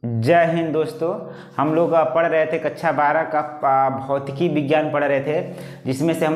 जय हिंद दोस्तों। हम लोग पढ़ रहे थे कक्षा 12 का भौतिकी विज्ञान पढ़ रहे थे, जिसमें से हम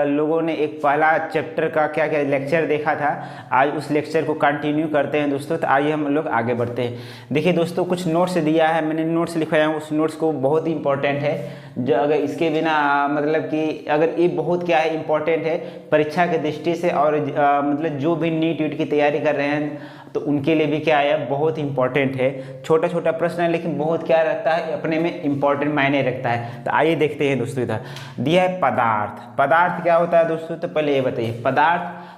लोगों ने एक पहला चैप्टर का क्या क्या लेक्चर देखा था। आज उस लेक्चर को कंटिन्यू करते हैं दोस्तों। तो आइए हम लोग आगे बढ़ते हैं। देखिए दोस्तों, कुछ नोट्स दिया है, मैंने नोट्स लिखवाया हूँ। उस नोट्स को बहुत ही इंपॉर्टेंट है, जो अगर इसके बिना मतलब कि अगर ये बहुत क्या है इंपॉर्टेंट है परीक्षा की दृष्टि से, और मतलब जो भी नीट वीट की तैयारी कर रहे हैं तो उनके लिए भी क्या है बहुत इंपॉर्टेंट है। छोटा छोटा प्रश्न है लेकिन बहुत क्या रखता है, अपने में इंपॉर्टेंट मायने रखता है। तो आइए देखते हैं दोस्तों। इधर दिया है पदार्थ। पदार्थ क्या होता है दोस्तों? तो पहले ये बताइए,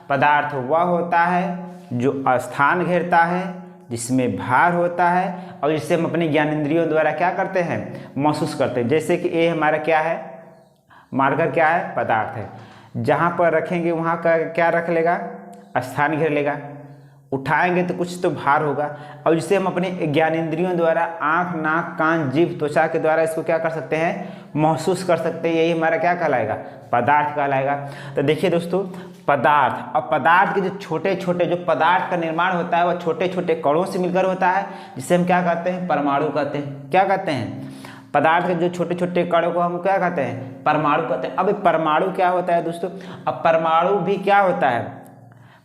पदार्थ वह होता है जो स्थान घेरता है, जिसमें भार होता है और जिससे हम अपने ज्ञानेंद्रियों द्वारा क्या करते हैं, महसूस करते हैं। जैसे कि ये हमारा क्या है, मार्कर क्या है, पदार्थ है। जहाँ पर रखेंगे वहाँ का क्या रख लेगा, स्थान घेर लेगा। उठाएंगे तो कुछ तो भार होगा, और जिसे हम अपने ज्ञानेंद्रियों द्वारा आँख, नाक, कान, जीभ, त्वचा के द्वारा इसको क्या कर सकते हैं, महसूस कर सकते हैं। यही हमारा क्या कहलाएगा, पदार्थ कहलाएगा। तो देखिए दोस्तों, पदार्थ और पदार्थ के जो छोटे छोटे जो पदार्थ का निर्माण होता है वह छोटे छोटे कणों से मिलकर होता है, जिसे हम क्या कहते हैं, परमाणु कहते हैं। क्या कहते हैं? पदार्थ के जो छोटे छोटे कणों को हम क्या कहते हैं, परमाणु कहते हैं। अब परमाणु क्या होता है दोस्तों? अब परमाणु भी क्या होता है,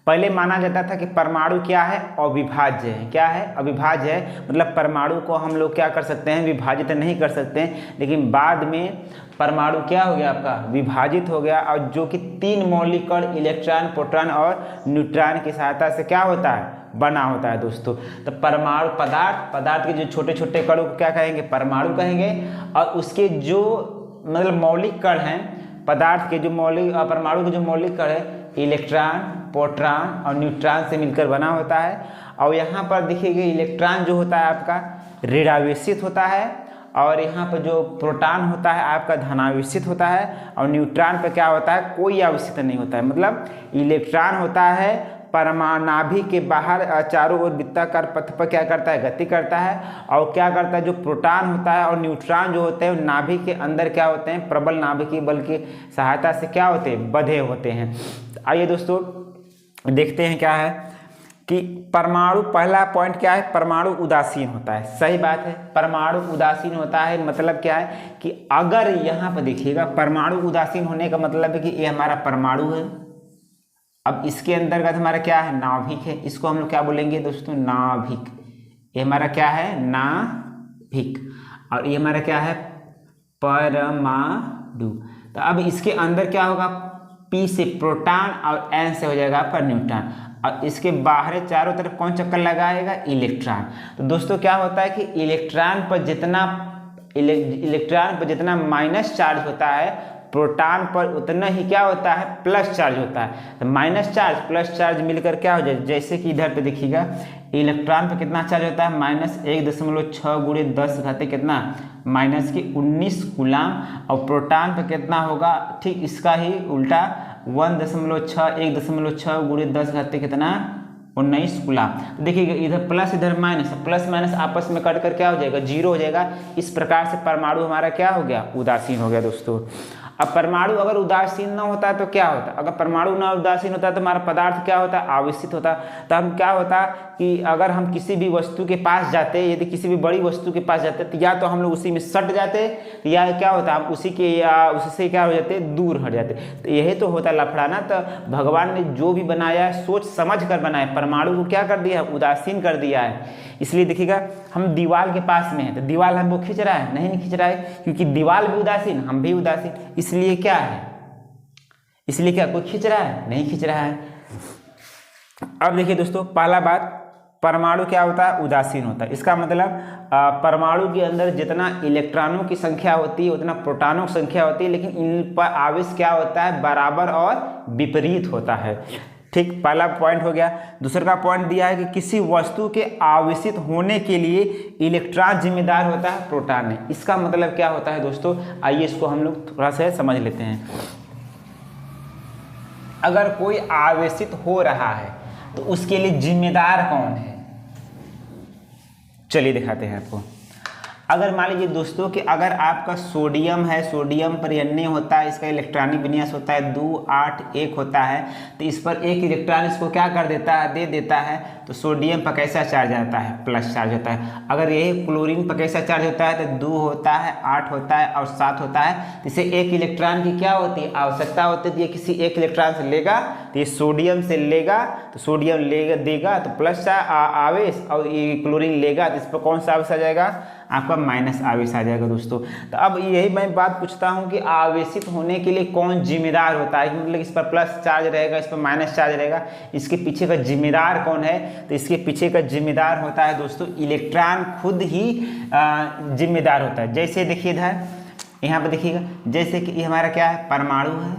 पहले माना जाता था कि परमाणु क्या है, अविभाज्य है। क्या है, अविभाज्य है। मतलब परमाणु को हम लोग क्या कर सकते हैं, विभाजित नहीं कर सकते हैं। लेकिन बाद में परमाणु क्या हो गया, आपका विभाजित हो गया, और जो कि 3 मौलिक कण इलेक्ट्रॉन, प्रोटॉन और न्यूट्रॉन की सहायता से क्या होता है, बना होता है दोस्तों। तो परमाणु पदार्थ के जो छोटे छोटे कणों को क्या कहेंगे, परमाणु कहेंगे। और उसके जो मतलब मौलिक कण हैं, पदार्थ के जो मौलिक, परमाणु के जो मौलिक कण है, इलेक्ट्रॉन, प्रोटॉन और न्यूट्रॉन से मिलकर बना होता है। और यहाँ पर देखिएगा, इलेक्ट्रॉन जो होता है आपका ऋणावेशित होता है, और यहाँ पर जो प्रोटॉन होता है आपका धनावेशित होता है, और न्यूट्रॉन पर क्या होता है, कोई आवेशित नहीं होता है। मतलब इलेक्ट्रॉन होता है परमाणु के बाहर चारों ओर वृत्ताकार पथ पर क्या करता है, गति करता है। और क्या करता है, जो प्रोटॉन होता है और न्यूट्रॉन जो होते हैं नाभि के अंदर क्या होते हैं, प्रबल नाभिकीय बल की सहायता से क्या होते हैं, बंधे होते हैं। आइए दोस्तों देखते हैं क्या है कि परमाणु, पहला पॉइंट क्या है, परमाणु उदासीन होता है। सही बात है, परमाणु उदासीन होता है। मतलब क्या है कि अगर यहाँ पर देखिएगा, परमाणु उदासीन होने का मतलब है कि ये हमारा परमाणु है। अब इसके अंतर्गत हमारा क्या है, नाभिक है। इसको हम लोग क्या बोलेंगे दोस्तों, नाभिक। ये हमारा क्या है, नाभिक। और ये हमारा क्या है, परमाणु। तो अब इसके अंदर क्या होगा, P से प्रोटॉन और N से हो जाएगा आपका न्यूट्रॉन। और इसके बाहर चारों तरफ कौन चक्कर लगाएगा, इलेक्ट्रॉन। तो दोस्तों क्या होता है कि इलेक्ट्रॉन पर जितना माइनस चार्ज होता है, प्रोटॉन पर उतना ही क्या होता है, प्लस चार्ज होता है। तो माइनस चार्ज प्लस चार्ज मिलकर क्या हो जाए, जैसे कि इधर पे देखिएगा, इलेक्ट्रॉन पे कितना चार्ज होता है, -1.6 गुणे 10 घाते कितना, -19 कूलाम। और प्रोटॉन पे कितना होगा, ठीक इसका ही उल्टा 1.6 गुणे 10 घाते कितना, 19 कूलाम। तो देखिएगा इधर प्लस इधर माइनस, प्लस माइनस आपस में कट कर क्या हो जाएगा, 0 हो जाएगा। इस प्रकार से परमाणु हमारा क्या हो गया, उदासीन हो गया दोस्तों। अब परमाणु अगर उदासीन न होता है तो क्या होता, अगर परमाणु ना उदासीन होता है तो हमारा पदार्थ क्या होता है, आवेशित होता। तो हम क्या होता कि अगर हम किसी भी वस्तु के पास जाते, यदि किसी भी बड़ी वस्तु के पास जाते तो या तो हम लोग उसी में सट जाते, या क्या होता हम उसी के या उससे क्या हो जाते, दूर हट जाते। तो यही तो होता लफड़ा ना। तो भगवान ने जो भी बनाया है सोच समझ कर बनाया, परमाणु को क्या कर दिया है, उदासीन कर दिया है। इसलिए देखिएगा, हम दीवार के पास में है तो दीवार हमको खींच रहा है, नहीं खींच रहा है, क्योंकि दीवार भी उदासीन, हम भी उदासीन। इसलिए क्या है, इसलिए क्या कोई खींच रहा है, नहीं खींच रहा है। अब देखिए दोस्तों, पहला बात, परमाणु क्या होता है, उदासीन होता है। इसका मतलब परमाणु के अंदर जितना इलेक्ट्रॉनों की संख्या होती है उतना प्रोटॉनों की संख्या होती है, लेकिन इन पर आवेश क्या होता है, बराबर और विपरीत होता है। ठीक, पहला पॉइंट हो गया। दूसरा का पॉइंट दिया है कि किसी वस्तु के आवेशित होने के लिए इलेक्ट्रॉन जिम्मेदार होता है, प्रोटॉन नहीं। इसका मतलब क्या होता है दोस्तों, आइए इसको हम लोग थोड़ा सा समझ लेते हैं। अगर कोई आवेशित हो रहा है तो उसके लिए जिम्मेदार कौन है, चलिए दिखाते हैं आपको। अगर मान लीजिए दोस्तों कि अगर आपका सोडियम है, सोडियम पर Na होता है, इसका इलेक्ट्रॉनिक विन्यास होता है 2 8 1 होता है, तो इस पर एक इलेक्ट्रॉन इसको क्या कर देता है, दे देता है, तो सोडियम पर कैसा चार्ज आता है, प्लस चार्ज होता है। अगर यही क्लोरीन पर कैसा चार्ज होता है, तो 2 होता है, 8 होता है और 7 होता है। तो इसे एक इलेक्ट्रॉन की क्या होती है, आवश्यकता होती है। ये किसी एक इलेक्ट्रॉन से लेगा, तो ये सोडियम से लेगा, तो सोडियम लेगा देगा तो प्लस आवेश, और ये क्लोरीन लेगा तो इस पर कौन सा आवेश आ जाएगा, आपका माइनस आवेश आ जाएगा दोस्तों। तो अब यही मैं बात पूछता हूं कि आवेशित होने के लिए कौन जिम्मेदार होता है, मतलब इस पर प्लस चार्ज रहेगा, इस पर माइनस चार्ज रहेगा, इसके पीछे का जिम्मेदार कौन है, तो इसके पीछे का जिम्मेदार होता है दोस्तों इलेक्ट्रॉन खुद ही जिम्मेदार होता है। जैसे देखिए इधर यहाँ पर देखिएगा, जैसे कि ये हमारा क्या है, परमाणु है,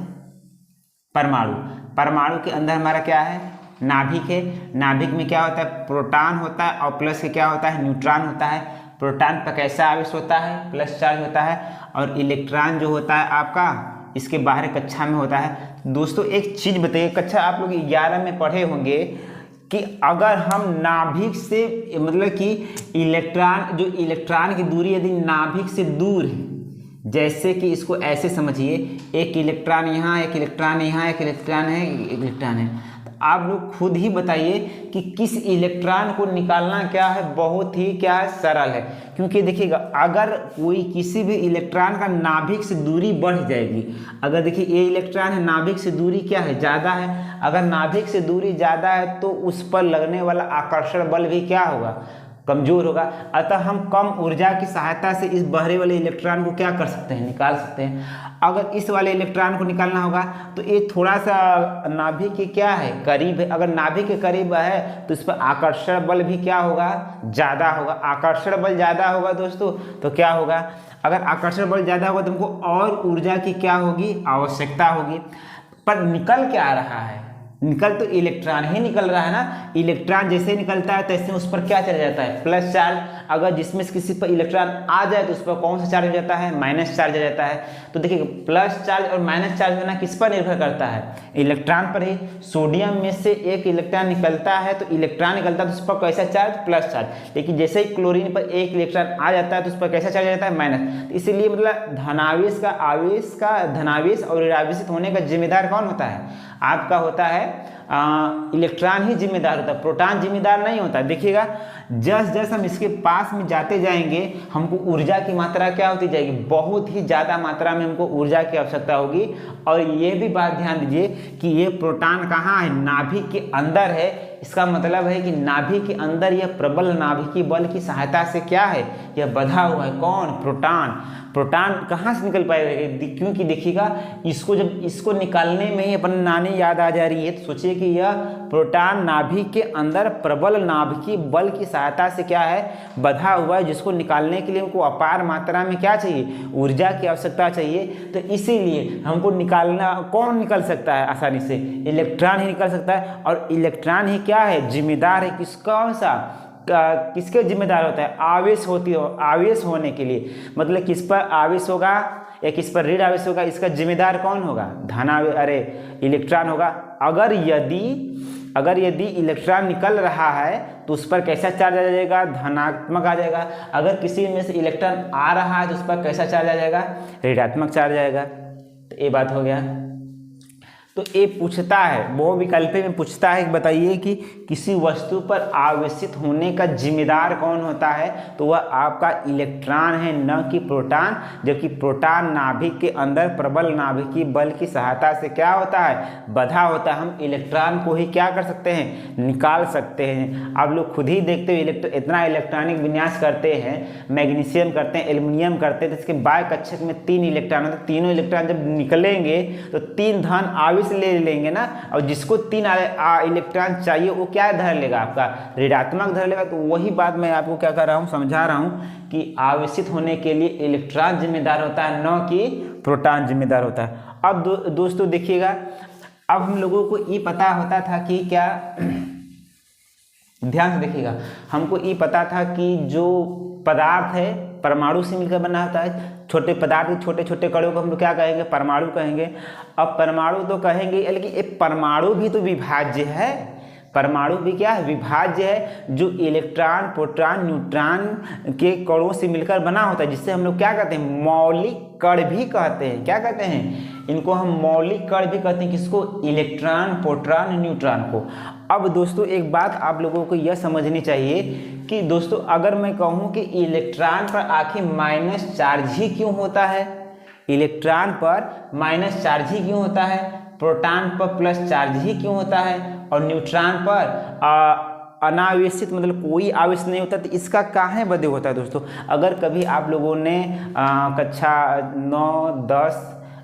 परमाणु के अंदर हमारा क्या है, नाभिक है। नाभिक में क्या होता है, प्रोटॉन होता है और प्लस के क्या होता है, न्यूट्रॉन होता है। प्रोटॉन पर कैसा आवेश होता है, प्लस चार्ज होता है, और इलेक्ट्रॉन जो होता है आपका इसके बाहर कक्षा में होता है। दोस्तों एक चीज़ बताइए, कक्षा आप लोग 11 में पढ़े होंगे कि अगर हम नाभिक से मतलब कि इलेक्ट्रॉन की दूरी यदि नाभिक से दूर है, जैसे कि इसको ऐसे समझिए, एक इलेक्ट्रॉन यहाँ, एक इलेक्ट्रॉन यहाँ, एक इलेक्ट्रॉन है, एक इलेक्ट्रॉन है, तो आप लोग खुद ही बताइए कि किस इलेक्ट्रॉन को निकालना क्या है, बहुत ही क्या है, सरल है। क्योंकि देखिएगा अगर कोई किसी भी इलेक्ट्रॉन का नाभिक से दूरी बढ़ जाएगी, अगर देखिए ये इलेक्ट्रॉन है, नाभिक से दूरी क्या है, ज़्यादा है, अगर नाभिक से दूरी ज़्यादा है तो उस पर लगने वाला आकर्षण बल भी क्या होगा, कमजोर होगा। अतः हम कम ऊर्जा की सहायता से इस बाहरी वाले इलेक्ट्रॉन को क्या कर सकते हैं, निकाल सकते हैं। अगर इस वाले इलेक्ट्रॉन को निकालना होगा तो ये थोड़ा सा नाभिक के क्या है, करीब है। अगर नाभिक के करीब है तो इस पर आकर्षण बल भी क्या होगा, ज़्यादा होगा। आकर्षण बल ज़्यादा होगा दोस्तों तो क्या होगा, अगर आकर्षण बल ज़्यादा होगा तो हमको और ऊर्जा की क्या होगी, आवश्यकता होगी। पर निकल क्या आ रहा है, निकल तो इलेक्ट्रॉन ही निकल रहा है ना। इलेक्ट्रॉन जैसे निकलता है तैसे उस पर क्या चला जाता है, प्लस चार्ज। अगर जिसमें से किसी पर इलेक्ट्रॉन आ जाए तो उस पर कौन सा चार्ज हो जाता है, माइनस चार्ज हो जाता है। तो देखिए प्लस चार्ज और माइनस चार्ज होना किस पर निर्भर करता है, इलेक्ट्रॉन पर ही। सोडियम में से एक इलेक्ट्रॉन निकलता है तो इलेक्ट्रॉन निकलता है तो उस पर कैसा चार्ज, प्लस चार्ज। लेकिन जैसे ही क्लोरीन पर एक इलेक्ट्रॉन आ जाता है तो उस पर कैसा चार्ज आ जाता है, माइनस। तो इसीलिए मतलब धनावेश और ऋणावेशित होने का जिम्मेदार कौन होता है, आपका होता है इलेक्ट्रॉन ही जिम्मेदार होता है, प्रोटॉन जिम्मेदार नहीं होता। देखिएगा जैसे जैसे हम इसके पास में जाते जाएंगे हमको ऊर्जा की मात्रा क्या होती जाएगी, बहुत ही ज़्यादा मात्रा में हमको ऊर्जा की आवश्यकता होगी। और ये भी बात ध्यान दीजिए कि ये प्रोटॉन कहाँ है, नाभिक के अंदर है। इसका मतलब है कि नाभिक के अंदर यह प्रबल नाभिकीय बल की सहायता से क्या है, यह बंधा हुआ है। कौन, प्रोटॉन। प्रोटॉन कहाँ से निकल पाएगा, क्योंकि देखिएगा इसको निकालने में ही अपन नानी याद आ जा रही है। तो सोचिए कि यह प्रोटॉन नाभिक के अंदर प्रबल नाभिकीय बल की सहायता से क्या है, बंधा हुआ है, जिसको निकालने के लिए हमको अपार मात्रा में क्या चाहिए, ऊर्जा की आवश्यकता चाहिए। तो इसीलिए हमको निकालना, कौन निकल सकता है आसानी से, इलेक्ट्रॉन ही निकल सकता है। और इलेक्ट्रॉन ही क्या है, जिम्मेदार है किसके जिम्मेदार होता है, आवेश होने के लिए। मतलब किस पर आवेश होगा या किस पर ऋण आवेश होगा, इसका जिम्मेदार कौन होगा, इलेक्ट्रॉन होगा। अगर यदि इलेक्ट्रॉन निकल रहा है तो उस पर कैसा चार्ज आ जाएगा, धनात्मक आ जाएगा। अगर किसी में से इलेक्ट्रॉन आ रहा है तो उस पर कैसा चार्ज आ जाएगा, ऋणात्मक चार्ज आएगा। तो ये बात हो गया। तो ये पूछता है, वो विकल्प में पूछता है, बताइए कि किसी वस्तु पर आवेशित होने का जिम्मेदार कौन होता है, तो वह आपका इलेक्ट्रॉन है, न कि प्रोटॉन। जबकि प्रोटॉन नाभिक के अंदर प्रबल नाभिकीय बल की सहायता से क्या होता है, बंधा होता है। हम इलेक्ट्रॉन को ही क्या कर सकते हैं, निकाल सकते हैं। आप लोग खुद ही देखते हो इतना इलेक्ट्रॉनिक विन्यास करते हैं, मैग्नीशियम करते हैं, एल्युमिनियम करते हैं, तो इसके बाय कक्षक में 3 इलेक्ट्रॉन होते हैं। तीनों इलेक्ट्रॉन जब निकलेंगे तो 3 धन आवेश ले लेंगे ना, और जिसको 3 इलेक्ट्रॉन चाहिए वो क्या धर लेगा, आपका ऋणात्मक धर लेगा। तो वही बात मैं आपको क्या कर रहा हूँ, समझा रहा हूँ कि आवेशित होने के लिए इलेक्ट्रॉन जिम्मेदार होता है, न कि प्रोटॉन जिम्मेदार होता है। अब दोस्तों देखिएगा, अब हम लोगों को ये पता होता था कि क्या, ध्यान से देखिएगा, हमको ये पता था कि जो पदार्थ है परमाणु से मिलकर बना होता है। छोटे पदार्थ, छोटे छोटे कणों को हम लोग क्या कहेंगे, परमाणु कहेंगे। अब परमाणु तो कहेंगे, लेकिन ये परमाणु भी तो विभाज्य है। परमाणु भी क्या है, विभाज्य है, जो इलेक्ट्रॉन प्रोटॉन न्यूट्रॉन के कणों से मिलकर बना होता है, जिससे हम लोग क्या कहते हैं, मौलिक कण भी कहते हैं। क्या कहते हैं, इनको हम मौलिक कण भी कहते हैं। किसको, इलेक्ट्रॉन प्रोटॉन न्यूट्रॉन को। अब दोस्तों एक बात आप लोगों को यह समझनी चाहिए कि दोस्तों अगर मैं कहूँ कि इलेक्ट्रॉन पर आखिर माइनस चार्ज ही क्यों होता है, इलेक्ट्रॉन पर माइनस चार्ज ही क्यों होता है, प्रोटॉन पर प्लस चार्ज ही क्यों होता है, और न्यूट्रॉन पर अनावेशित मतलब कोई आवेश नहीं होता, तो इसका काहे बदे होता है दोस्तों। अगर कभी आप लोगों ने कक्षा 9, 10,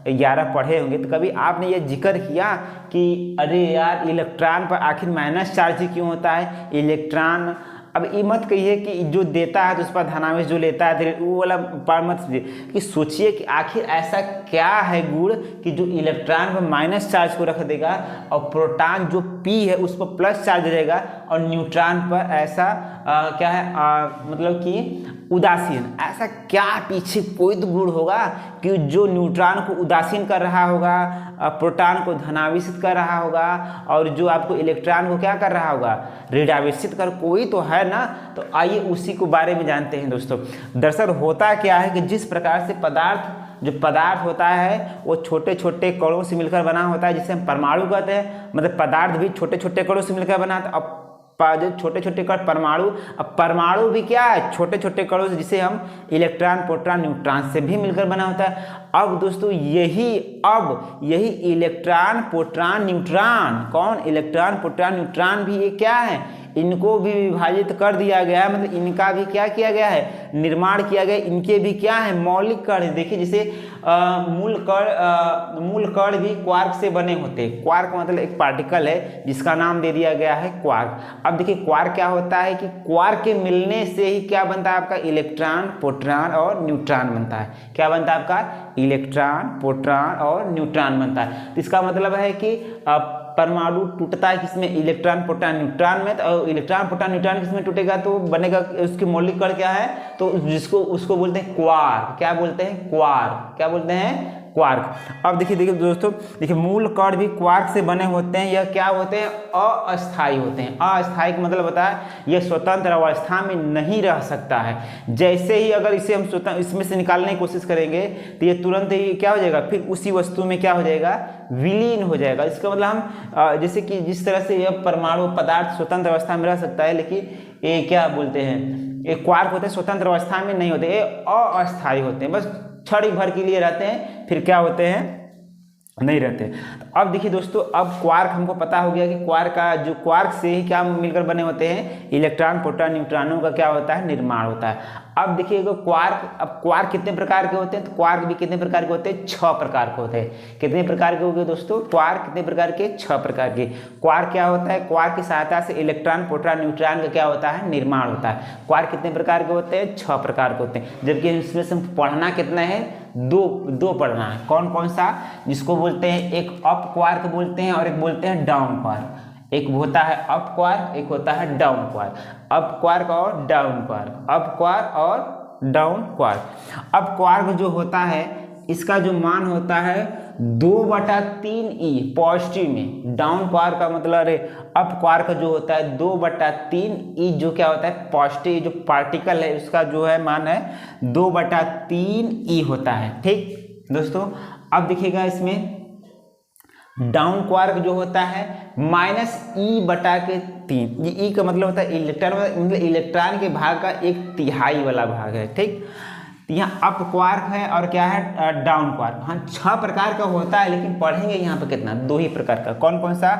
11 पढ़े होंगे तो कभी आपने ये जिक्र किया कि अरे यार इलेक्ट्रॉन पर आखिर माइनस चार्ज ही क्यों होता है, इलेक्ट्रॉन। अब ये मत कहिए कि जो देता है तो उस पर धनावेश जो लेता है वो वाला पार मत सोचिए, कि सोचिए कि आखिर ऐसा क्या है गुण कि जो इलेक्ट्रॉन पर माइनस चार्ज को रख देगा और प्रोटॉन जो P है उस पर प्लस चार्ज रहेगा और न्यूट्रॉन पर ऐसा क्या है मतलब कि उदासीन। ऐसा क्या पीछे कोई तो गुण होगा कि जो न्यूट्रॉन को उदासीन कर रहा होगा, प्रोटॉन को धनावेशित कर रहा होगा, और जो आपको इलेक्ट्रॉन को क्या कर रहा होगा, ऋणावेशित कर, कोई तो है ना। तो आइए उसी को बारे में जानते हैं दोस्तों। दरअसल होता क्या है कि जिस प्रकार से जो पदार्थ होता है वो छोटे छोटे कणों से मिलकर बना होता है, जिसे हम परमाणु कहते हैं। मतलब पदार्थ भी छोटे छोटे कणों से मिलकर बना है। अब जो छोटे छोटे कण परमाणु, अब परमाणु भी क्या है, छोटे छोटे कणों से, जिसे हम इलेक्ट्रॉन प्रोटॉन न्यूट्रॉन से भी मिलकर बना होता है। अब दोस्तों यही इलेक्ट्रॉन प्रोटॉन न्यूट्रॉन, कौन, इलेक्ट्रॉन प्रोटॉन न्यूट्रॉन भी ये क्या है, इनको भी विभाजित कर दिया गया है। मतलब इनका भी क्या किया गया है, निर्माण किया गया। इनके भी क्या है, मौलिक कण है। देखिए जैसे मूल कण भी क्वार्क से बने होते हैं। क्वार्क मतलब एक पार्टिकल है जिसका नाम दे दिया गया है क्वार्क। अब देखिए क्वार्क क्या होता है कि क्वार्क के मिलने से ही क्या बनता है आपका, इलेक्ट्रॉन प्रोटॉन और न्यूट्रॉन बनता है। क्या बनता है आपका, इलेक्ट्रॉन प्रोटॉन और न्यूट्रॉन बनता है। तो इसका मतलब है कि परमाणु टूटता है किसमें, इलेक्ट्रॉन प्रोटॉन न्यूट्रॉन में। तो इलेक्ट्रॉन प्रोटॉन न्यूट्रॉन किसमें टूटेगा, तो बनेगा उसकी मौलिक कण क्या है, तो उसको बोलते हैं क्वार्क। क्या बोलते हैं, क्वार्क। क्या बोलते हैं, क्वार्क। अब देखिए दोस्तों, देखिए मूल कण भी क्वार्क से बने होते हैं। यह क्या होते हैं, अस्थायी होते हैं। अस्थायी का मतलब होता है यह स्वतंत्र अवस्था में नहीं रह सकता है। जैसे ही अगर इसे हम इसमें से निकालने की कोशिश करेंगे तो ये तुरंत ही क्या हो जाएगा, फिर उसी वस्तु में क्या हो जाएगा, विलीन हो जाएगा। इसका मतलब हम जैसे कि जिस तरह से यह परमाणु पदार्थ स्वतंत्र अवस्था में रह सकता है, लेकिन ये क्या बोलते हैं, ये क्वार्क होते हैं स्वतंत्र अवस्था में नहीं होते, ये अस्थायी होते हैं, बस क्षण भर के लिए रहते हैं, फिर क्या होते हैं, नहीं रहते। तो अब देखिए दोस्तों, अब क्वार्क हमको पता हो गया कि क्वार्क से ही क्या मिलकर बने होते हैं, इलेक्ट्रॉन प्रोटॉन न्यूट्रॉनों का क्या होता है, निर्माण होता है। अब देखिएगा क्वार्क कितने प्रकार के होते हैं, तो क्वार्क भी कितने प्रकार के होते हैं, 6 प्रकार के होते हैं। कितने प्रकार के हो गए दोस्तों, क्वार्क कितने प्रकार के, 6 प्रकार के। क्वार्क क्या होता है, क्वार्क की सहायता से इलेक्ट्रॉन प्रोटॉन न्यूट्रॉन का क्या होता है, निर्माण होता है। क्वार्क कितने प्रकार के होते हैं, 6 प्रकार के होते हैं। जबकि इसमें से पढ़ना कितना है, दो पढ़ना है। कौन कौन सा, जिसको बोलते हैं एक अप क्वार्क बोलते हैं और एक बोलते हैं डाउन क्वार्क। एक होता है अप क्वार्क, एक होता है डाउन क्वार्क। अप क्वार्क और डाउन क्वार्क, अप क्वार्क और डाउन क्वार्क। अप क्वार्क जो होता है इसका जो मान होता है 2/3 पॉजिटिव में। डाउन क्वार्क का मतलब है, अप क्वार्क जो होता है 2/3 जो क्या होता है, पॉजिटिव जो पार्टिकल है उसका जो है मान है 2/3 होता है। ठीक दोस्तों, अब देखिएगा इसमें डाउन क्वार्क जो होता है -E/3। ये E का मतलब होता है इलेक्ट्रॉन, मतलब इलेक्ट्रॉन के भाग का 1/3 वाला भाग है। ठीक, यहाँ अप क्वार्क है और क्या है, डाउन क्वार्क। हाँ 6 प्रकार का होता है, लेकिन पढ़ेंगे यहाँ पे कितना, 2 ही प्रकार का। कौन कौन सा,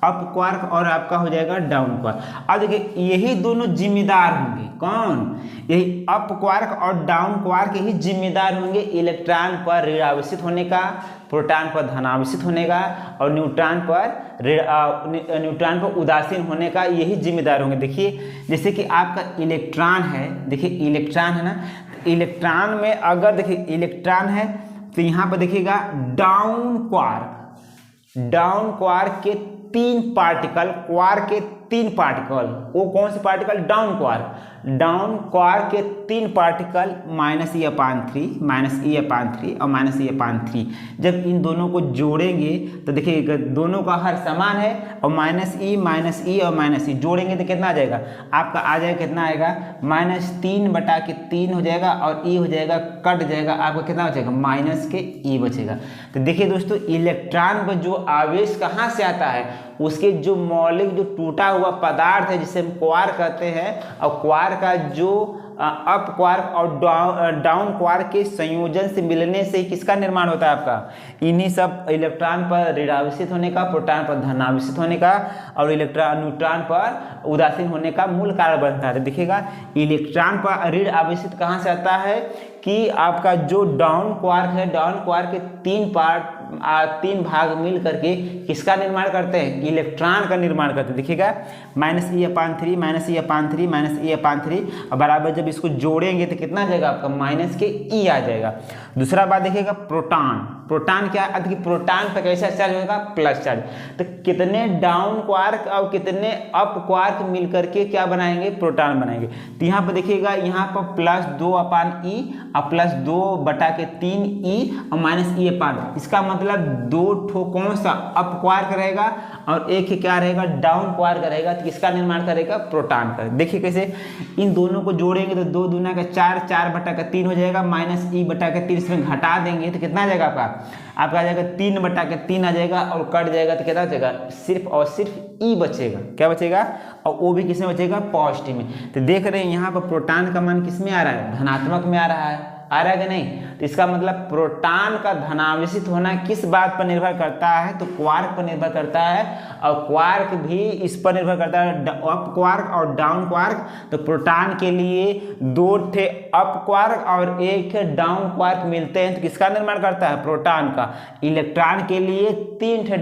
अप क्वार्क और आपका हो जाएगा डाउन क्वार्क। अब देखिए यही दोनों जिम्मेदार होंगे, कौन, यही अप क्वार्क और डाउन क्वार्क ही जिम्मेदार होंगे इलेक्ट्रॉन पर ऋणावेशित होने का, प्रोटॉन पर धनावेशित होने का और न्यूट्रॉन पर उदासीन होने का, यही जिम्मेदार होंगे। देखिए जैसे कि आपका इलेक्ट्रॉन है, देखिए इलेक्ट्रॉन है ना, इलेक्ट्रॉन में अगर देखिए इलेक्ट्रॉन है तो यहाँ पर देखिएगा डाउन क्वार्क के 3 पार्टिकल, क्वार्क के 3 पार्टिकल, वो कौन से particle, down quark. Down quark के 3 पार्टिकल -e/3 और -e/3। जब इन दोनों को जोड़ेंगे तो देखिए दोनों का हर समान है और -e और -e जोड़ेंगे तो कितना आ जाएगा आपका, आ जाएगा कितना आएगा -3/3 हो जाएगा और e हो जाएगा कट जाएगा, आपका कितना बचेगा -e बचेगा। तो देखिए दोस्तों इलेक्ट्रॉन पर जो आवेश कहाँ से आता है, उसके जो मौलिक जो टूटा हुआ पदार्थ है जिसे हम क्वार्क कहते हैं, और क्वार्क का जो अप क्वार्क और डाउन क्वार्क के संयोजन से मिलने से किसका निर्माण होता है आपका, इन्हीं सब इलेक्ट्रॉन पर ऋणावेशित होने का, प्रोटॉन पर धनावेशित होने का और न्यूट्रॉन पर उदासीन होने का मूल कारण बनता है। देखिएगा इलेक्ट्रॉन पर ऋण आवेशित कहाँ से आता है कि आपका जो डाउन क्वार्क है, डाउन क्वार्क के 3 भाग मिल करके किसका निर्माण करते हैं, इलेक्ट्रॉन का निर्माण करते हैं। देखिएगा -e/3 और बराबर जब इसको जोड़ेंगे तो कितना आ जाएगा आपका -e आ जाएगा। दूसरा बात देखिएगा प्रोटॉन क्या है, कि प्रोटॉन पर कैसा चार्ज होगा, प्लस चार्ज। तो कितने डाउन क्वार्क और कितने अप क्वार्क मिल करके क्या बनाएंगे, प्रोटॉन बनाएंगे। तो यहाँ पर देखिएगा यहाँ पर +2/e और +2/3e और -e/, इसका मतलब 2 ठो कौन सा अप क्वार्क रहेगा और एक क्या रहेगा डाउन क्वार्क रहेगा, तो किसका निर्माण करेगा, प्रोटॉन का। देखिए कैसे इन दोनों को जोड़ेंगे तो 2 दूना का 4, 4/3 हो जाएगा, -e/3 इसमें घटा देंगे तो कितना आ जाएगा आपका आ जाएगा 3/3 आ जाएगा और कट जाएगा तो कितना बचेगा, सिर्फ और सिर्फ e बचेगा। क्या बचेगा, और वो भी किसमें बचेगा, पॉजिटिव में। तो देख रहे हैं यहाँ पर प्रोटॉन का मान किसमें आ रहा है, धनात्मक में आ रहा है कि नहीं। तो इसका मतलब प्रोटॉन का धनावेशित होना किस बात पर निर्भर करता है, तो क्वार्क पर निर्भर करता है, और क्वार्क भी इस पर निर्भर करता है, अप क्वार्क और डाउन क्वार्क। तो प्रोटॉन के लिए 2 ठे अप क्वार्क और 1 ठे डाउन क्वार्क मिलते हैं, तो किसका निर्माण करता है, प्रोटॉन का। इलेक्ट्रॉन के लिए 3 ठे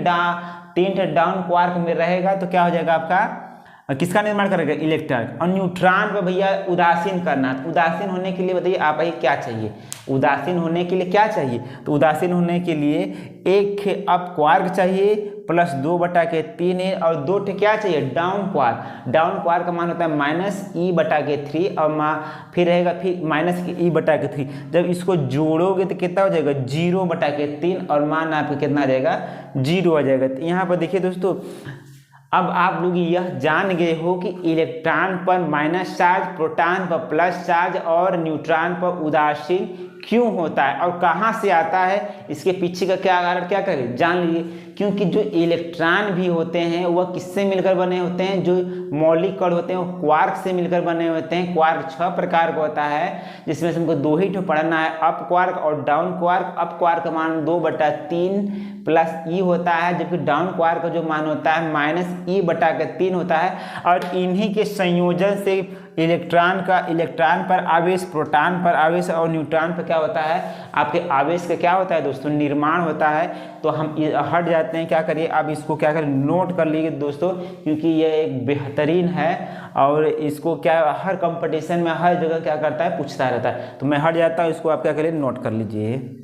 डाउन क्वार्क में रहेगा, तो क्या हो जाएगा आपका, किसका निर्माण करेगा, इलेक्ट्रॉन। और न्यूट्रॉन पर भैया उदासीन करना, तो उदासीन होने के लिए बताइए आप ही क्या चाहिए, उदासीन होने के लिए क्या चाहिए, तो उदासीन होने के लिए 1 अप क्वार्क चाहिए +2/3 और 2 ठे क्या चाहिए, डाउन क्वार्क। डाउन क्वार्क का मान होता है -e/3 और फिर रहेगा फिर -e/3। जब इसको जोड़ोगे तो कितना हो जाएगा 0/3 और मान आपका कितना आ जाएगा 0 आ जाएगा। तो यहाँ पर देखिए दोस्तों अब आप लोग यह जान गए हो कि इलेक्ट्रॉन पर माइनस चार्ज, प्रोटॉन पर प्लस चार्ज और न्यूट्रॉन पर उदासीन क्यों होता है और कहाँ से आता है, इसके पीछे का क्या कारण क्या करें जान लीजिए। क्योंकि जो इलेक्ट्रॉन भी होते हैं वह किससे मिलकर बने होते हैं, जो मौलिक कण होते हैं वो क्वार्क से मिलकर बने होते हैं। क्वार्क 6 प्रकार का होता है जिसमें से हमको 2 ही ठो पढ़ना है, अप क्वार्क और डाउन क्वार्क। अप क्वार्क का मान 2/3 प्लस ई होता है, जबकि डाउन क्वार्क का जो मान होता है -e/3 होता है। और इन्हीं के संयोजन से इलेक्ट्रॉन पर आवेश, प्रोटॉन पर आवेश और न्यूट्रॉन पर क्या होता है, आपके आवेश का क्या होता है दोस्तों, निर्माण होता है। तो हम हट जाते हैं, क्या करिए अब इसको क्या करें नोट कर लीजिए दोस्तों, क्योंकि यह एक बेहतरीन है और इसको क्या हर कंपटीशन में हर जगह क्या करता है पूछता रहता है। तो मैं हट जाता हूँ, इसको आप क्या करिए नोट कर लीजिए।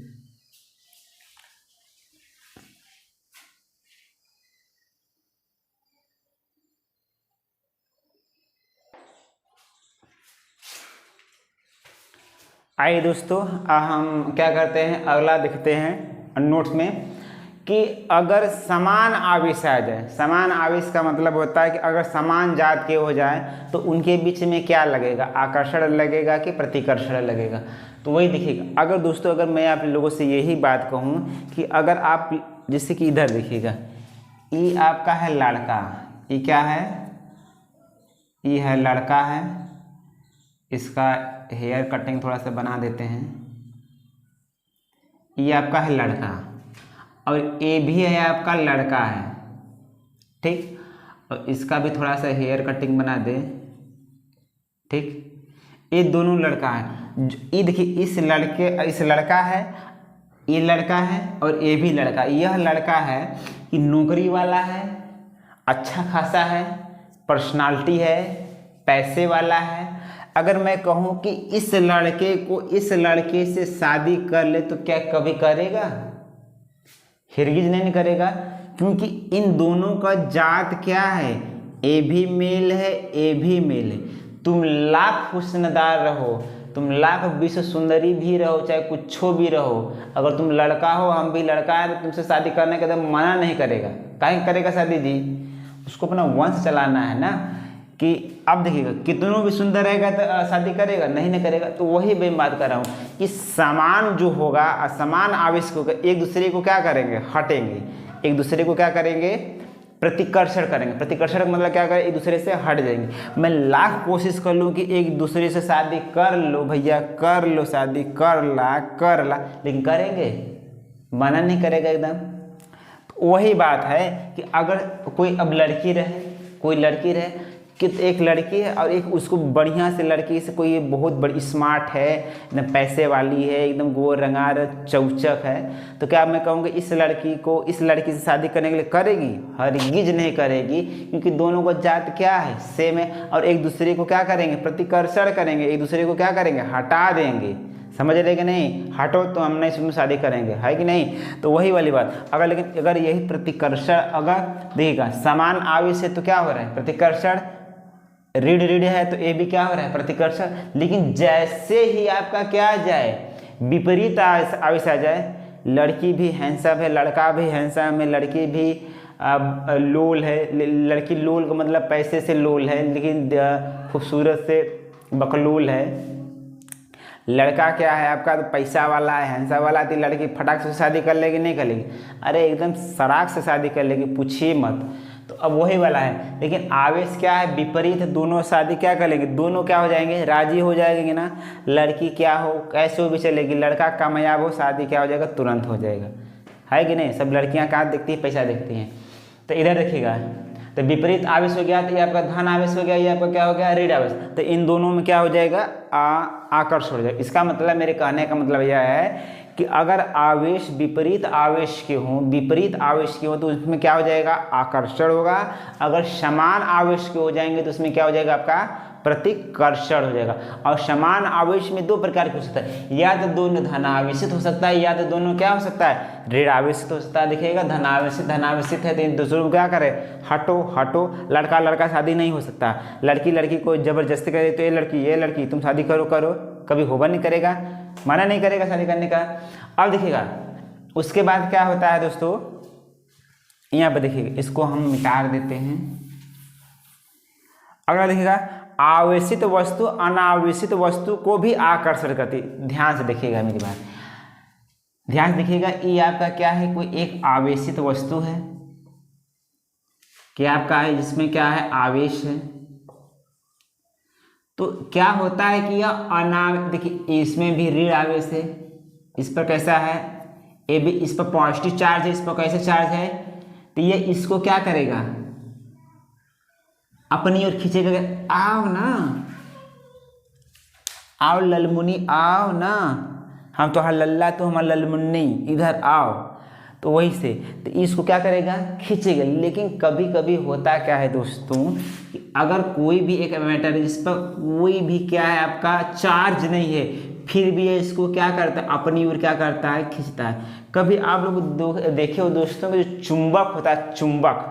आइए दोस्तों हम क्या करते हैं, अगला देखते हैं नोट्स में कि अगर समान आवेश आ जाए, समान आवेश का मतलब होता है कि अगर समान जात के हो जाए तो उनके बीच में क्या लगेगा, आकर्षण लगेगा कि प्रतिकर्षण लगेगा। तो वही देखिएगा। अगर दोस्तों अगर मैं आप लोगों से यही बात कहूँ कि अगर आप जैसे कि इधर देखिएगा, ये आपका है लड़का, ये क्या है, ये है लड़का है, इसका हेयर कटिंग थोड़ा सा बना देते हैं, ये आपका है लड़का और ये भी है आपका लड़का है, ठीक, और इसका भी थोड़ा सा हेयर कटिंग बना दे, ठीक। ये दोनों लड़का है, ये देखिए इस लड़का है, ये लड़का है और ये भी लड़का। यह लड़का है कि नौकरी वाला है, अच्छा खासा है, पर्सनालिटी है, पैसे वाला है। अगर मैं कहूँ कि इस लड़के को इस लड़के से शादी कर ले तो क्या कभी करेगा, हिरगिज नहीं करेगा, क्योंकि इन दोनों का जात क्या है, ए भी मेल है, ए भी मेल है। तुम लाख हुस्नदार रहो, तुम लाख विश्व सुंदरी भी रहो, चाहे कुछ भी रहो, अगर तुम लड़का हो, हम भी लड़का है, तो तुमसे शादी करने का तो मना नहीं करेगा। काहे करेगा शादी जी? उसको अपना वंश चलाना है ना। कि अब देखिएगा कितनों भी सुंदर रहेगा तो शादी करेगा? नहीं ना करेगा। तो वही मैं बात कर रहा हूँ कि समान जो होगा, असमान आवेश होगा, एक दूसरे को क्या करेंगे? हटेंगे। एक दूसरे को क्या करेंगे? प्रतिकर्षण करेंगे। प्रतिकर्षण का मतलब क्या करें? एक दूसरे से हट जाएंगे। मैं लाख कोशिश कर लूँ कि एक दूसरे से शादी कर लो भैया, कर लो शादी, कर ला, लेकिन करेंगे? मना नहीं करेगा एकदम। तो वही बात है कि अगर कोई अब लड़की रहे, कोई लड़की रहे कि एक लड़की है और एक उसको बढ़िया से लड़की से कोई बहुत बड़ी स्मार्ट है, एकदम पैसे वाली है, एकदम गोर रंगार चौचक है, तो क्या मैं कहूँगी इस लड़की को इस लड़की से शादी करने के लिए करेगी? हरगिज नहीं करेगी, क्योंकि दोनों को जात क्या है? सेम है। और एक दूसरे को क्या करेंगे? प्रतिकर्षण करेंगे। एक दूसरे को क्या करेंगे? हटा देंगे। समझ रहे कि नहीं? हटो तो हम नहीं इसमें शादी करेंगे, है कि नहीं? तो वही वाली बात। अगर लेकिन अगर यही प्रतिकर्षण अगर देखिएगा समान आवेश है तो क्या हो रहा है? प्रतिकर्षण। रीढ़ है तो ये भी क्या हो रहा है? प्रतिकर्षण। लेकिन जैसे ही आपका क्या आ जाए? विपरीत आवेश आ जाए, लड़की भी हैंडसम है, लड़का भी हैंडसम है, लड़की भी लोल है, लड़की लोल का मतलब पैसे से लोल है, लेकिन खूबसूरत से बकलोल है। लड़का क्या है आपका? तो पैसा वाला है, हैंडसम वाला, तो लड़की फटाक से शादी कर लेगी? नहीं कर लेगी? अरे एकदम सराक से शादी कर लेगी, पूछिए मत। तो अब वही वाला है। लेकिन आवेश क्या है? विपरीत। दोनों शादी क्या कर लेंगे? दोनों क्या हो जाएंगे? राजी हो जाएंगे ना। लड़की क्या हो, कैसे भी चलेगी, लड़का कामयाब हो, शादी क्या हो जाएगा? तुरंत हो जाएगा, है कि नहीं? सब लड़कियां कहाँ देखती हैं? पैसा देखती हैं। तो इधर देखिएगा, तो विपरीत आवेश हो गया, तो ये आपका धन आवेश हो गया, ये आपका क्या हो गया? ऋण आवेश। तो इन दोनों में क्या हो जाएगा? आकर्षण हो जाएगा। इसका मतलब, मेरे कहने का मतलब यह है कि अगर आवेश विपरीत आवेश के हों, विपरीत आवेश के हों, तो उसमें क्या हो जाएगा? आकर्षण होगा। अगर समान आवेश के हो जाएंगे तो उसमें क्या हो जाएगा? आपका प्रतिकर्षण हो जाएगा। और समान आवेश में दो प्रकार के हो सकता है, या तो दोनों धनावेशित हो सकता है, या तो दोनों क्या हो सकता है? ऋण आवेशित हो सकता है। देखिएगा धनावेशित है तो इन दूसरों को क्या करे? हटो। लड़का लड़का शादी नहीं हो सकता। लड़की को जबरदस्ती करे तो ये लड़की तुम शादी करो, कभी होगा नहीं करेगा, मना नहीं करेगा शादी करने का। अब देखिएगा उसके बाद क्या होता है दोस्तों, यहाँ पर देखिएगा, इसको हम मिटा देते हैं। अगला देखिएगा, आवेशित वस्तु अनावेशित वस्तु को भी आकर्षण करती। ध्यान से देखिएगा मेरी बात, ध्यान से देखिएगा। ये आपका क्या है? कोई एक आवेशित वस्तु है, क्या आपका है जिसमें क्या है? आवेश है। तो क्या होता है कि यह देखिए इसमें भी ऋण आवेश है, इस पर कैसा है? ये भी इस पर पॉजिटिव चार्ज है, इस पर कैसे चार्ज है? तो ये इसको क्या करेगा? अपनी ओर खींचेगा। आओ ना, आओ ललमुनी, आओ ना, हम तो हर लल्ला तो हमारा ललमुन्नी, इधर आओ। तो वही से तो इसको क्या करेगा? खींचेगा। लेकिन कभी कभी होता क्या है दोस्तों कि अगर कोई भी एक मैटर है जिस पर कोई भी क्या है आपका चार्ज नहीं है, फिर भी ये इसको क्या करता है? अपनी ओर क्या करता है? खींचता है। कभी आप लोग देखे हो दोस्तों कि जो चुंबक होता है, चुंबक,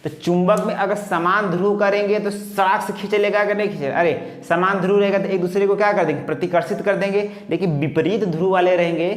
तो चुंबक में अगर समान ध्रुव करेंगे तो सड़क से खींच लेगा, अगर नहीं खींचेगा। अरे समान ध्रुव रहेगा तो एक दूसरे को क्या कर देंगे? प्रतिकर्षित कर देंगे। लेकिन विपरीत ध्रुव वाले रहेंगे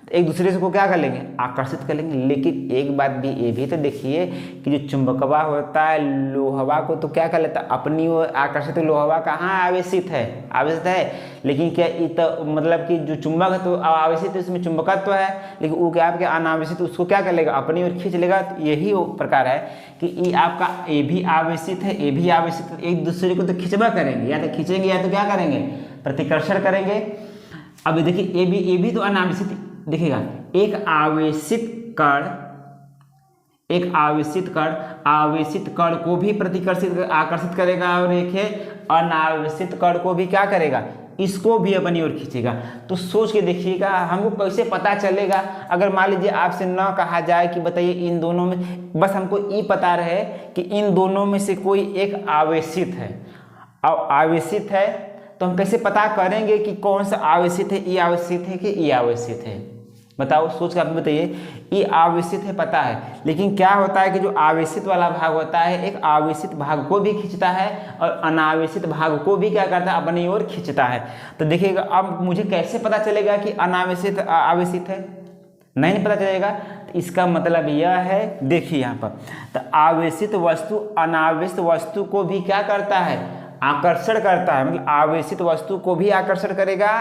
तो एक दूसरे को क्या कर लेंगे? आकर्षित कर लेंगे। लेकिन एक बात भी ये भी तो देखिए कि जो चुंबकवा होता है, लोहवा को तो क्या कर लेता है? अपनी ओर आकर्षित। लोहवा कहाँ आवेशित है? आवेशित है। लेकिन क्या तो मतलब कि जो चुंबक है तो आवेशित है, उसमें चुंबकत्व है, लेकिन वो क्या आपके अनावेशित, उसको क्या कर लेगा? अपनी ओर खींच लेगा। तो यही वो प्रकार है कि ये आपका ये भी आवेशित है, ये भी आवेशित है, एक दूसरे को तो खिंचवा करेंगे, या तो खींचेंगे या तो क्या करेंगे? प्रतिकर्षण करेंगे। अब देखिए ये भी तो अनावेशित। देखिएगा एक आवेशित आवेशित कण को भी आकर्षित करेगा, और एक है अनावेशित कण को भी क्या करेगा? इसको भी अपनी ओर खींचेगा। तो सोच के देखिएगा हमको कैसे पता चलेगा? अगर मान लीजिए आपसे न कहा जाए कि बताइए इन दोनों में, बस हमको ये पता रहे कि इन दोनों में से कोई एक आवेशित है, और आवेशित है तो हम कैसे पता करेंगे कि कौन सा आवेशित है? ये आवेशित है कि ये आवेशित है? बताओ, सोच के आप बताइए। ये आवेशित है पता है, लेकिन क्या होता है कि जो आवेशित वाला भाग होता है एक आवेशित भाग को भी खींचता है और अनावेशित भाग को भी क्या करता है, अपनी ओर खींचता है। तो देखिएगा, अब मुझे कैसे पता चलेगा कि अनावेशित आवेशित है, नहीं पता चलेगा। तो इसका मतलब यह है, देखिए यहाँ पर, तो आवेशित वस्तु अनावेशित वस्तु को भी क्या करता है, आकर्षण करता है। मतलब आवेशित वस्तु को भी आकर्षण करेगा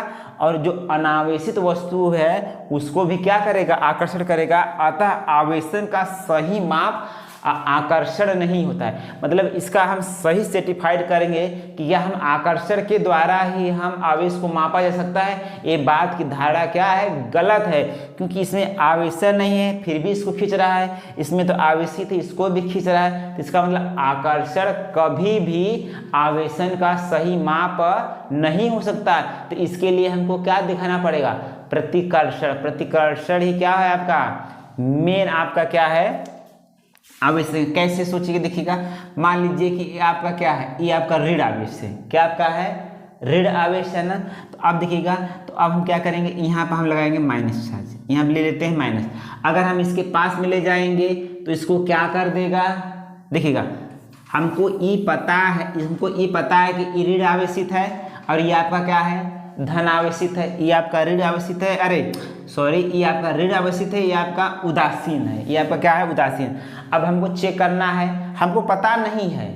और जो अनावेशित वस्तु है उसको भी क्या करेगा, आकर्षण करेगा। अतः आवेशन का सही माप आकर्षण नहीं होता है। मतलब इसका हम सही सर्टिफाइड करेंगे कि यह हम आकर्षण के द्वारा ही हम आवेश को मापा जा सकता है, ये बात की धारणा क्या है, गलत है। क्योंकि इसमें आवेशन नहीं है फिर भी इसको खींच रहा है, इसमें तो आवेशित है इसको भी खींच रहा है। तो इसका मतलब आकर्षण कभी भी आवेशन का सही माप नहीं हो सकता। तो इसके लिए हमको क्या दिखाना पड़ेगा, प्रतिकर्षण। प्रतिकर्षण ही क्या है आपका मेन, आपका क्या है आवेश। कैसे सोचिए, देखिएगा, मान लीजिए कि ये आपका क्या है, ये आपका ऋण आवेश है। क्या आपका है, ऋण आवेश है ना। तो अब देखिएगा, तो अब हम क्या करेंगे, यहाँ पर हम लगाएंगे माइनस चार्ज, यहाँ ले लेते हैं माइनस। अगर हम इसके पास में ले जाएंगे तो इसको क्या कर देगा, देखिएगा, हमको ई पता है, हमको ई पता है कि ऋण आवेशित है और ये आपका क्या है, धन आवेशित है। ये आपका ऋण आवेशित है, अरे सॉरी, ये आपका ऋण आवेशित है, ये आपका उदासीन है। ये आपका क्या है, उदासीन। अब हमको चेक करना है, हमको पता नहीं है,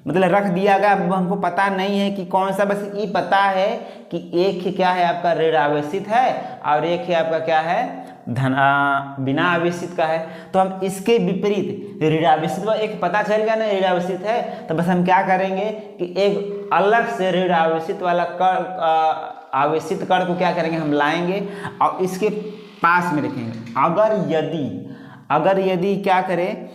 मतलब रख दिया गया, अब हमको पता नहीं है कि कौन सा, बस ये पता है कि एक ही क्या है आपका ऋण आवेशित है और एक ही आपका क्या है धन बिना आवेशित का है। तो हम इसके विपरीत ऋण आवेशित, एक पता चल गया ना ऋण आवेशित है, तो बस हम क्या करेंगे कि एक अलग से ऋण आवेशित वाला कर आवेशित कण को क्या करेंगे, हम लाएंगे और इसके पास में रखेंगे। अगर यदि क्या करें,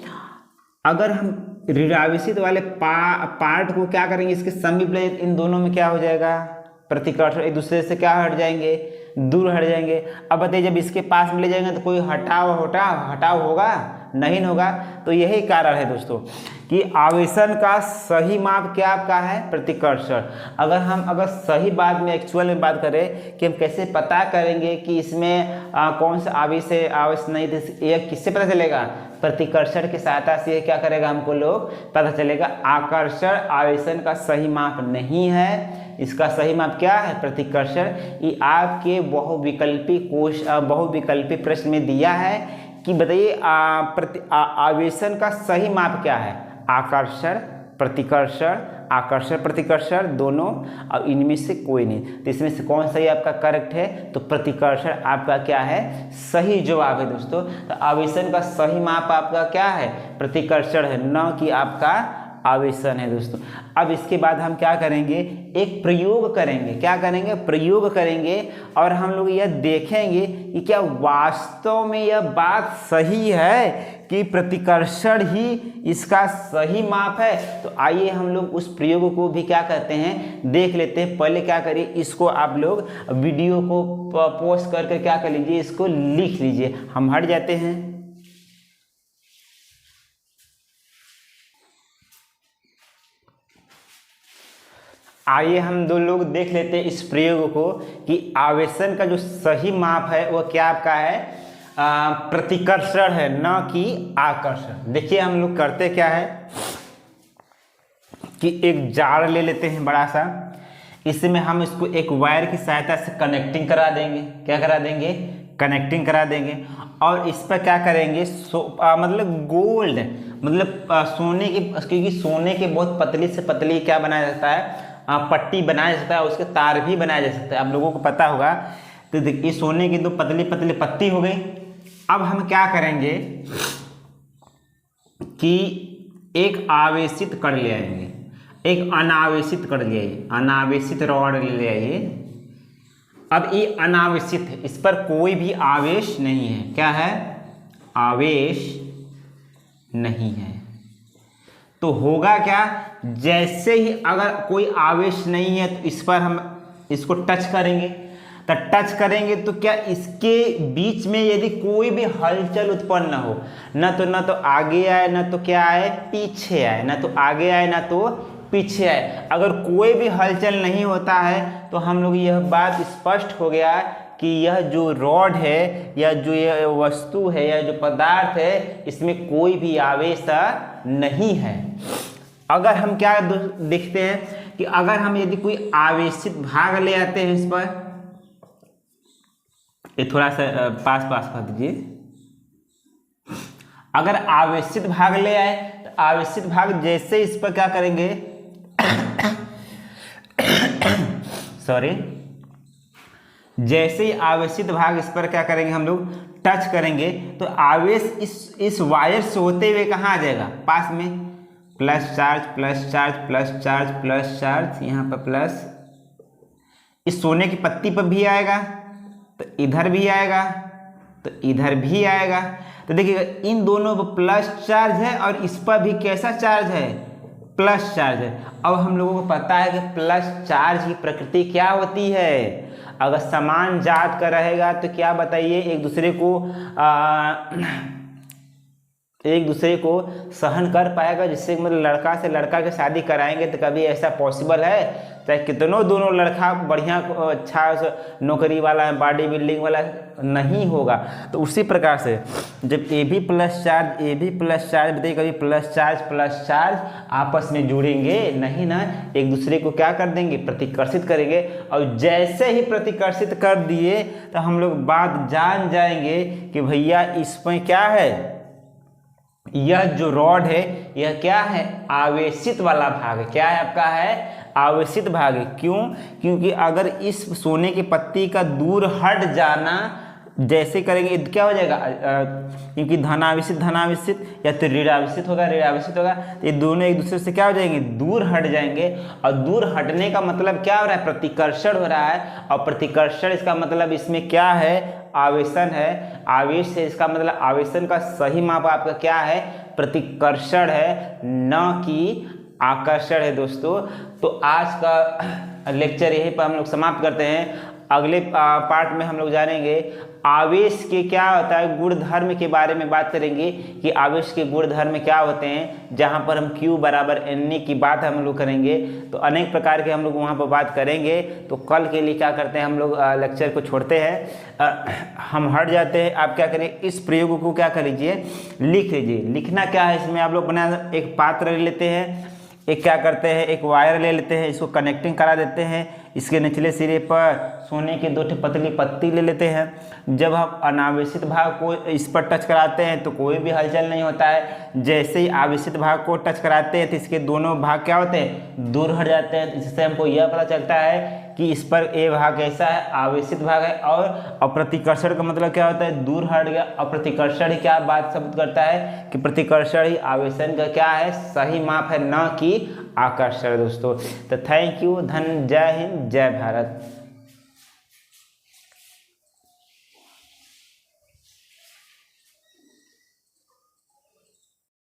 अगर हम ऋण आवेशित वाले पार्ट को क्या करेंगे, इसके समीपले इन दोनों में क्या हो जाएगा, प्रतिकर्षण, एक दूसरे से क्या हट जाएंगे, दूर हट जाएंगे। अब बताइए, जब इसके पास में ले जाएंगे तो कोई हटाव होगा, नहीं होगा। तो यही कारण है दोस्तों कि आवेशन का सही माप क्या आपका है, प्रतिकर्षण। अगर सही बात में एक्चुअल में बात करें कि हम कैसे पता करेंगे कि इसमें कौन सा आवेश है, आवेश नहीं, तो ये किससे पता चलेगा, प्रतिकर्षण की सहायता से क्या करेगा, हमको लोग पता चलेगा। आकर्षण आवेशन का सही माप नहीं है, इसका सही माप क्या है, प्रतिकर्षण। ये आपके बहुविकल्पी प्रश्न में दिया है कि बताइए आवेशन का सही माप क्या है, आकर्षण प्रतिकर्षण, आकर्षण प्रतिकर्षण दोनों, और इनमें से कोई नहीं। तो इसमें से कौन सही आपका करेक्ट है, तो प्रतिकर्षण आपका क्या है, सही जवाब है दोस्तों। तो आवेशन का सही माप आपका क्या है, प्रतिकर्षण है, न कि आपका आवेशन है दोस्तों। अब इसके बाद हम क्या करेंगे, एक प्रयोग करेंगे। क्या करेंगे, प्रयोग करेंगे और हम लोग यह देखेंगे कि क्या वास्तव में यह बात सही है कि प्रतिकर्षण ही इसका सही माप है। तो आइए हम लोग उस प्रयोग को भी क्या कहते हैं, देख लेते हैं। पहले क्या करिए, इसको आप लोग वीडियो को पोस्ट करके क्या कर लीजिए, इसको लिख लीजिए। हम हट जाते हैं। आइए हम दो लोग देख लेते हैं इस प्रयोग को कि आवेशन का जो सही माप है वो क्या आपका है, प्रतिकर्षण है, न कि आकर्षण। देखिए हम लोग करते क्या है कि एक जार ले लेते हैं बड़ा सा, इसमें हम इसको एक वायर की सहायता से कनेक्टिंग करा देंगे। क्या करा देंगे, कनेक्टिंग करा देंगे। और इस पर क्या करेंगे, मतलब गोल्ड, मतलब सोने की, क्योंकि सोने के बहुत पतली से पतली क्या बनाया जाता है, पट्टी बनाया जा सकता है, उसके तार भी बनाया जा सकता है, आप लोगों को पता होगा। तो देखिए सोने की दो पतली पतली पत्ती हो गई। अब हम क्या करेंगे कि एक आवेशित कण ले आएंगे, एक अनावेशित कण ले आइए, अनावेशित रॉड ले आइए। अब ये अनावेशित है, इस पर कोई भी आवेश नहीं है। क्या है, आवेश नहीं है। तो होगा क्या, जैसे ही अगर कोई आवेश नहीं है तो इस पर हम इसको टच करेंगे, तो टच करेंगे तो क्या इसके बीच में यदि कोई भी हलचल उत्पन्न हो, न तो आगे आए, न तो क्या आए, पीछे आए, न तो आगे आए ना तो पीछे आए, अगर कोई भी हलचल नहीं होता है तो हम लोग यह बात स्पष्ट हो गया कि यह जो रॉड है या जो यह वस्तु है या जो पदार्थ है इसमें कोई भी आवेश नहीं है। अगर हम क्या देखते हैं कि अगर हम यदि कोई आवेशित भाग ले आते हैं इस पर, ये थोड़ा सा पास कर दीजिए। अगर आवेशित भाग ले आए तो आवेशित भाग जैसे इस पर क्या करेंगे सॉरी, जैसे ही आवेशित भाग इस पर क्या करेंगे हम लोग टच करेंगे तो आवेश इस वायर से होते हुए कहाँ आ जाएगा, पास में, plus charge plus charge plus charge plus charge, यहाँ पर प्लस, इस सोने की पत्ती पर भी आएगा तो इधर भी आएगा तो इधर भी आएगा। तो देखिएगा इन दोनों पर प्लस चार्ज है और इस पर भी कैसा चार्ज है, प्लस चार्ज है। अब हम लोगों को पता है कि प्लस चार्ज की प्रकृति क्या होती है, अगर समान जात का रहेगा तो क्या बताइए एक दूसरे को सहन कर पाएगा, जिससे मतलब लड़का से लड़का की शादी कराएंगे तो कभी ऐसा पॉसिबल है, चाहे कितनों दोनों लड़का बढ़िया अच्छा नौकरी वाला है, बॉडी बिल्डिंग वाला नहीं होगा। तो उसी प्रकार से जब ए भी प्लस चार्ज बताइए कभी प्लस चार्ज आपस में जुड़ेंगे नहीं ना, एक दूसरे को क्या कर देंगे, प्रतिकर्षित करेंगे। और जैसे ही प्रतिकर्षित कर दिए तो हम लोग बात जान जाएंगे कि भैया इसमें क्या है, यह जो रॉड है यह क्या है, आवेशित वाला भाग है। क्या है आपका, है आवेशित भाग है। क्यों, क्योंकि अगर इस सोने की पत्ती का दूर हट जाना जैसे करेंगे क्या हो जाएगा, क्योंकि धनावेशित या तो ऋण आवेशित होगा, तो ये दोनों एक दूसरे से क्या हो जाएंगे, दूर हट जाएंगे। और दूर हटने का मतलब क्या हो रहा है, प्रतिकर्षण हो रहा है। और प्रतिकर्षण इसका मतलब इसमें क्या है, आवेशन है। आवेश है इसका मतलब आवेशन का सही माप आपका क्या है, प्रतिकर्षण है, न कि आकर्षण है दोस्तों। तो आज का लेक्चर यहीं पर हम लोग समाप्त करते हैं। अगले पार्ट में हम लोग जानेंगे आवेश के क्या होता है, गुणधर्म के बारे में बात करेंगे कि आवेश के गुणधर्म क्या होते हैं, जहां पर हम Q बराबर NA की बात हम लोग करेंगे। तो अनेक प्रकार के हम लोग वहां पर बात करेंगे। तो कल के लिए क्या करते हैं, हम लोग लेक्चर को छोड़ते हैं, हम हट जाते हैं। आप क्या करें, इस प्रयोग को क्या कर लीजिए, लिख लीजिए। लिखना क्या है, इसमें आप लोग बना एक पात्र ले लेते हैं, एक क्या करते हैं, एक वायर ले लेते हैं, इसको कनेक्टिंग करा देते हैं। इसके निचले सिरे पर सोने के 2 पतली पत्ती ले लेते हैं। जब हम अनावेशित भाग को इस पर टच कराते हैं तो कोई भी हलचल नहीं होता है। जैसे ही आवेशित भाग को टच कराते हैं तो इसके दोनों भाग क्या होते हैं, दूर हट जाते हैं। इससे हमको यह पता चलता है कि इस पर ए भाग कैसा है, आवेशित भाग है। और अप्रतिकर्षण का मतलब क्या होता है, दूर हट गया। अप्रतिकर्षण ही क्या बात साबित करता है कि प्रतिकर्षण ही आवेशन का क्या है, सही माप है, न कि आकर्षण दोस्तों। तो थैंक यू, जय हिंद, जय भारत।